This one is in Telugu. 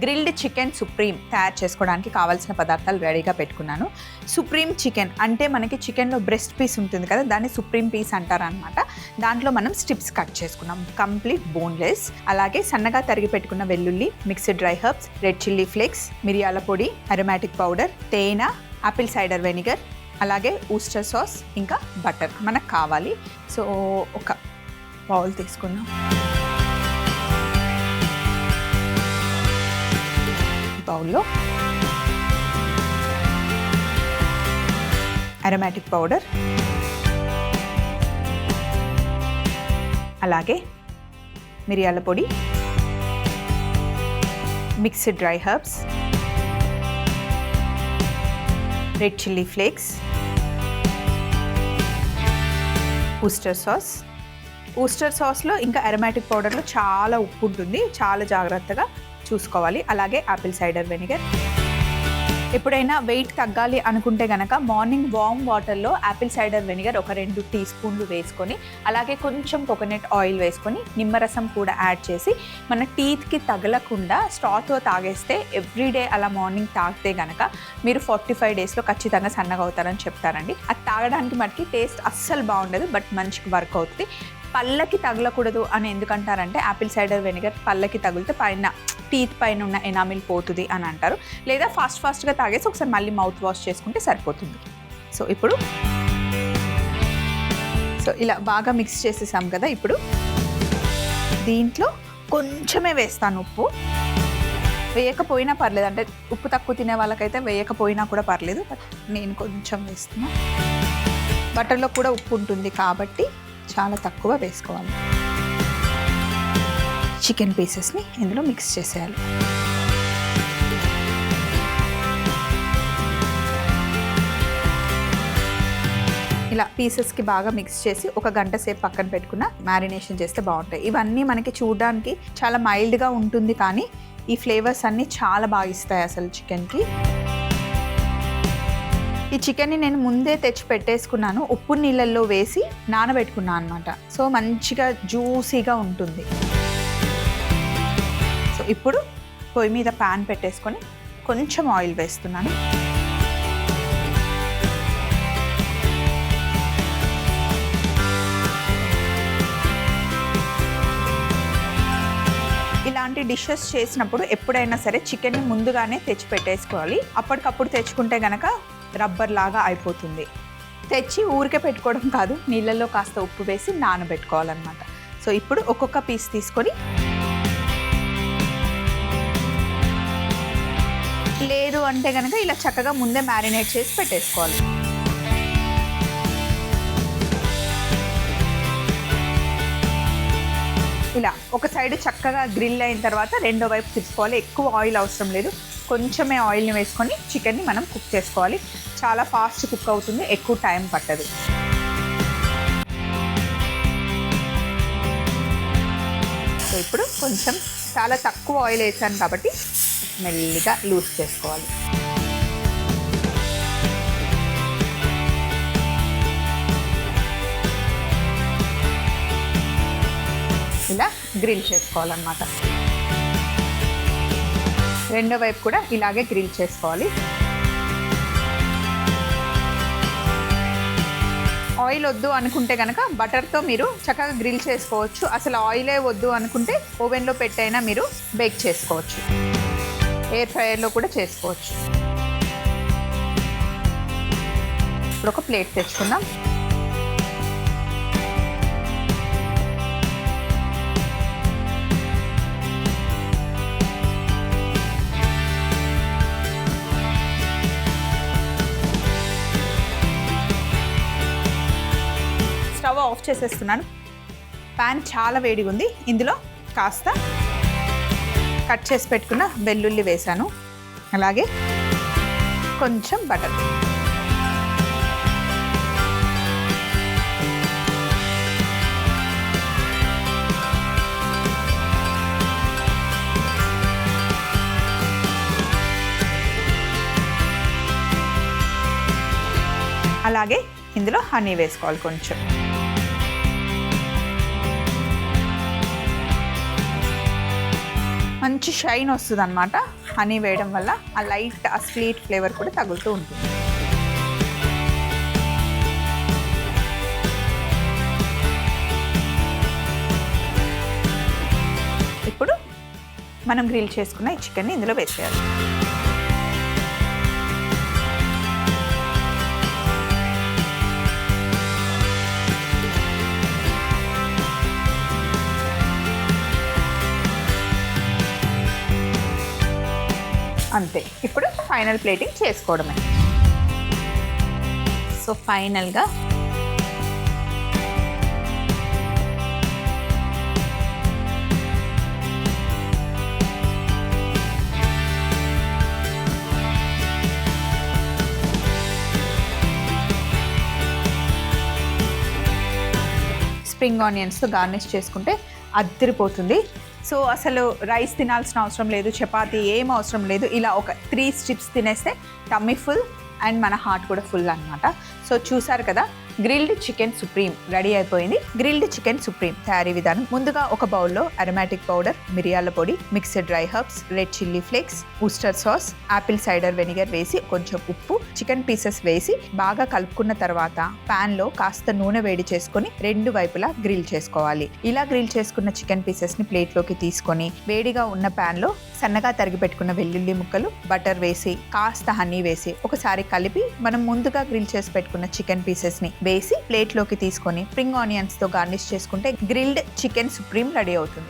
గ్రిల్డ్ చికెన్ సుప్రీం తయారు చేసుకోవడానికి కావాల్సిన పదార్థాలు రెడీగా పెట్టుకున్నాను. సుప్రీం చికెన్ అంటే మనకి చికెన్లో బ్రెస్ట్ పీస్ ఉంటుంది కదా, దాన్ని సుప్రీం పీస్ అంటారనమాట. దాంట్లో మనం స్ట్రిప్స్ కట్ చేసుకున్నాం, కంప్లీట్ బోన్లెస్. అలాగే సన్నగా తరిగి పెట్టుకున్న వెల్లుల్లి, mixed dry herbs, red chilli flakes, మిరియాల పొడి, అరోమాటిక్ పౌడర్, తేనె, ఆపిల్ సైడర్ వెనిగర్, అలాగే ఊస్టర్ సాస్, ఇంకా బటర్ మనకు కావాలి. సో ఒక బౌల్ తీసుకున్నాం. బౌల్లో అరోమాటిక్ పౌడర్, అలాగే మిరియాల పొడి, mixed dry herbs, red chilli flakes, oyster sauce. Oyster సాస్లో ఇంకా అరోమాటిక్ పౌడర్లో చాలా ఉప్పు ఉంటుంది, చాలా జాగ్రత్తగా చూసుకోవాలి. అలాగే ఆపిల్ సైడర్ వెనిగర్. ఎప్పుడైనా వెయిట్ తగ్గాలి అనుకుంటే కనుక మార్నింగ్ వార్మ్ వాటర్లో ఆపిల్ సైడర్ వెనిగర్ ఒక 2 టీ స్పూన్లు వేసుకొని, అలాగే కొంచెం కోకోనట్ ఆయిల్ వేసుకొని, నిమ్మరసం కూడా యాడ్ చేసి మన టీత్కి తగలకుండా స్ట్రాతో తాగేస్తే ఎవ్రీడే అలా మార్నింగ్ తాగితే కనుక మీరు 45 డేస్లో ఖచ్చితంగా సన్నగా అవుతారని చెప్తారండి. అది తాగడానికి మటుకి టేస్ట్ అస్సలు బాగుండదు, బట్ మంచిగా వర్క్ అవుతుంది. పళ్ళకి తగలకూడదు అని ఎందుకంటారంటే ఆపిల్ సైడర్ వెనిగర్ పళ్ళకి తగిలితే పైన టీత్ పైన ఉన్న ఎనామిల్ పోతుంది అని అంటారు. లేదా ఫాస్ట్గా తాగేసి ఒకసారి మళ్ళీ మౌత్ వాష్ చేసుకుంటే సరిపోతుంది. ఇప్పుడు ఇలా బాగా మిక్స్ చేసేసాం కదా. ఇప్పుడు దీంట్లో కొంచెమే వేస్తాను ఉప్పు. వేయకపోయినా పర్లేదు, అంటే ఉప్పు తక్కువ తినే వాళ్ళకైతే వేయకపోయినా కూడా పర్లేదు, బట్ నేను కొంచెం వేస్తున్నా. బటర్లో కూడా ఉప్పు ఉంటుంది కాబట్టి చాలా తక్కువ వేసుకోవాలి. చికెన్ పీసెస్ని ఇందులో మిక్స్ చేసేయాలి. ఇలా పీసెస్కి బాగా మిక్స్ చేసి ఒక గంట సేపు పక్కన పెట్టుకున్న మ్యారినేషన్ చేస్తే బాగుంటాయి. ఇవన్నీ మనకి చూడడానికి చాలా మైల్డ్గా ఉంటుంది, కానీ ఈ ఫ్లేవర్స్ అన్నీ చాలా బాగా ఇస్తాయి అసలు చికెన్కి. ఈ చికెన్ని నేను ముందే తెచ్చి పెట్టేసుకున్నాను, ఉప్పు నీళ్ళల్లో వేసి నానబెట్టుకున్నాను అనమాట. సో మంచిగా జ్యూసీగా ఉంటుంది. సో ఇప్పుడు పొయ్యి మీద ప్యాన్ పెట్టేసుకొని కొంచెం ఆయిల్ వేస్తున్నాను. ఇలాంటి డిషెస్ చేసినప్పుడు ఎప్పుడైనా సరే చికెన్ని ముందుగానే తెచ్చి పెట్టేసుకోవాలి. అప్పటికప్పుడు తెచ్చుకుంటే కనుక రబ్బర్ లాగా అయిపోతుంది. తెచ్చి ఊరికే పెట్టుకోవడం కాదు, నీళ్ళల్లో కాస్త ఉప్పు వేసి నానబెట్టుకోవాలన్నమాట. సో ఇప్పుడు ఒక్కొక్క పీస్ తీసుకొని, లేదు అంటే కనుక ఇలా చక్కగా ముందే మ్యారినేట్ చేసి పెట్టేసుకోవాలి. ఇలా ఒక సైడ్ చక్కగా గ్రిల్ అయిన తర్వాత రెండో వైపు తిప్పుకోవాలి. ఎక్కువ ఆయిల్ అవసరం లేదు, కొంచెమే ఆయిల్ని వేసుకొని చికెన్ని మనం కుక్ చేసుకోవాలి. చాలా ఫాస్ట్ కుక్ అవుతుంది, ఎక్కువ టైం పట్టదు. సో ఇప్పుడు కొంచెం చాలా తక్కువ ఆయిల్ వేసాను కాబట్టి మెల్లిగా లూజ్ చేసుకోవాలి. ఇలా గ్రిల్ చేసుకోవాలన్నమాట. రెండో వైపు కూడా ఇలాగే గ్రిల్ చేసుకోవాలి. ఆయిల్ వద్దు అనుకుంటే కనుక బటర్తో మీరు చక్కగా గ్రిల్ చేసుకోవచ్చు. అసలు ఆయిలే వద్దు అనుకుంటే ఓవెన్లో పెట్టైనా మీరు బేక్ చేసుకోవచ్చు, ఎయిర్ ఫ్రైయర్లో కూడా చేసుకోవచ్చు. ఇప్పుడు ఒక ప్లేట్ తెచ్చుకుందాం. స్టవ్ ఆఫ్ చేసేస్తున్నాను. ప్యాన్ చాలా వేడిగా ఉంది. ఇందులో కాస్త కట్ చేసి పెట్టుకున్న వెల్లుల్లి వేసాను, అలాగే కొంచెం బటర్. అలాగే ఇందులో హనీ వేసుకోవాలి కొంచెం. మంచి షైన్ వస్తుంది అనమాట హనీ వేయడం వల్ల. ఆ లైట్ ఆ స్వీట్ ఫ్లేవర్ కూడా తగులుతూ ఉంటుంది. ఇప్పుడు మనం గ్రిల్ చేసుకున్న ఈ చికెన్ని ఇందులో వేసేయాలి. అంతే, ఇప్పుడు ఫైనల్ ప్లేటింగ్ చేసుకోవడమే. సో ఫైనల్గా స్ప్రింగ్ ఆనియన్స్తో గార్నిష్ చేసుకుంటే అద్దరిపోతుంది. సో అసలు రైస్ తినాల్సిన అవసరం లేదు, చపాతీ ఏం అవసరం లేదు. ఇలా ఒక 3 స్ట్రిప్స్ తినేస్తే టమ్మీ ఫుల్ అండ్ మన హార్ట్ కూడా ఫుల్ అనమాట. సో చూసారు కదా, గ్రిల్డ్ చికెన్ సుప్రీం రెడీ అయిపోయింది. గ్రిల్డ్ చికెన్ సుప్రీం తయారీ విధానం: ముందుగా ఒక బౌల్లో అరోమాటిక్ పౌడర్, మిరియాల పొడి, mixed dry herbs, red chilli flakes, oyster sauce, Apple cider vinegar వేసి కొంచెం ఉప్పు, చికెన్ పీసెస్ వేసి బాగా కలుపుకున్న తర్వాత పాన్ లో కాస్త నూనె వేడి చేసుకొని 2 వైపులా గ్రిల్ చేసుకోవాలి. ఇలా గ్రిల్ చేసుకున్న చికెన్ పీసెస్ ని ప్లేట్ లోకి తీసుకొని వేడిగా ఉన్న పాన్ లో సన్నగా తరిగి పెట్టుకున్న వెల్లుల్లి ముక్కలు, బటర్ వేసి కాస్త హనీ వేసి ఒకసారి కలిపి మనం ముందుగా గ్రిల్ చేసి పెట్టుకున్న చికెన్ పీసెస్ ని వేసి ప్లేట్ లోకి తీసుకొని స్ప్రింగ్ ఆనియన్స్ తో గార్నిష్ చేసుకుంటే గ్రిల్డ్ చికెన్ సుప్రీం రెడీ అవుతుంది.